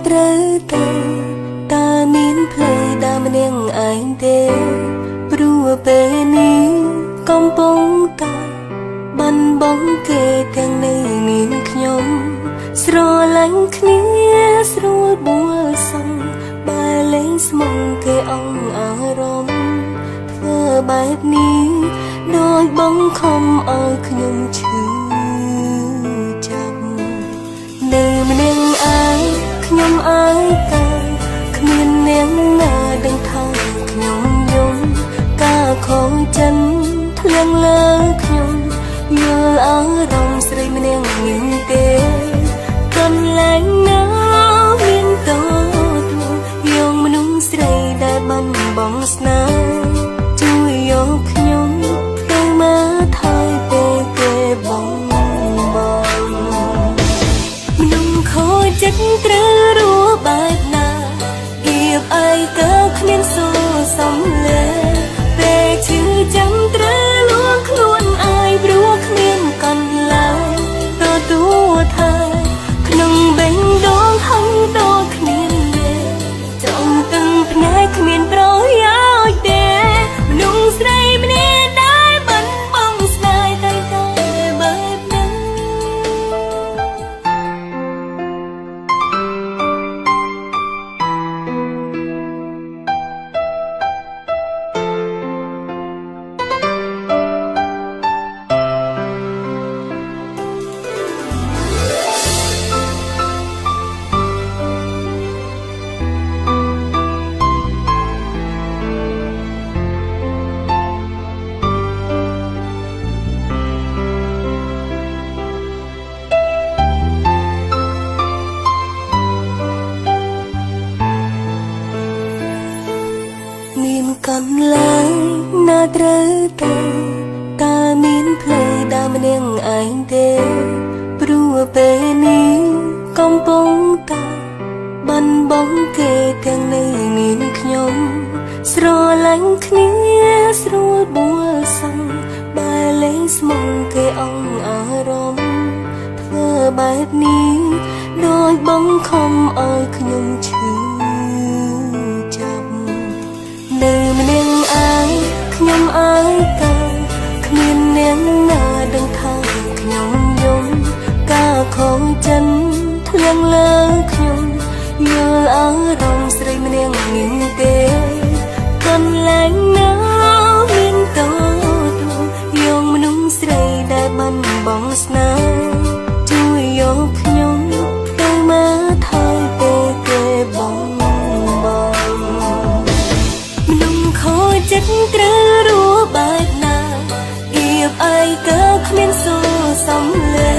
ត្រូវទៅតើមានផ្លូវដើរម្នាក់ឯងទេព្រោះពេលនេះកំពុងតែបាត់បង់គេទាំងនៅមានខ្ញុំស្រឡាញ់គ្នាស្រួលបួលសឹងបែរលេងស្មងគេអងអារម្មណ៍ធ្វើបែបនេះដោយបង្ខំឲ្យខ្ញុំឈឺចាប់នៅម្នាក់ឯងខ្ញុំអើយតែគ្មានអ្នកណាដឹងថាខ្ញុំយំការខំចិនធ្លៀងលើខ្ញុំយល់អារម្មណ៍ស្រីម្នាក់នេះទេកន្លែងណាមានតោទូយកមនុស្សស្រីដែលបានបងស្នេហ៍ជួយយកខ្ញុំទៅមកថយពេលគេបងមនុស្សខូចចិត្តត្រូវរស់បែបណាគៀបអីក៏គ្មានសួរសំលេពេលឈឺចាំត្រូវលួងខ្លួនឯងព្រោះគ្មានកន្លែងទទួលថាក្នុងបេះដូងហឹងដូចគ្មានទេចង់ទាំងភ្នែកគ្មានប្រយោជន៍ទេមនុស្សស្រីម្នាក់ដែលបានបងស្នេហ៍តែបែបហ្នឹងមានកន្លែងណាត្រូវទៅតើមានផ្លូវដើរម្នាក់ឯងទេព្រោះពេលនេះកំពុងតែបាត់បង់គេទាំងនៅមានខ្ញុំស្រឡាញ់គ្នាស្រួលបួលសឹងបែរលេងស្មងគេអងអារម្មណ៍ធ្វើបែបនេះដោយបង្ខំឲ្យខ្ញុំឈឺនៅម្នាក់ឯងខ្ញុំអើយតែគ្មានអ្នកណាដឹងថាខ្ញុំយំការខំចិនធ្លៀងលើខ្ញុំយល់អារម្មណ៍ស្រីម្នាក់នេះទេកន្លែងណាមានតោទូយកមនុស្សស្រីដែលបានបងស្នេហ៍ជួយយកខ្ញុំទៅមកថយពេលគេបងខូចចិត្តត្រូវរស់បែបណាគៀបអីក៏គ្មានសួរសំលេ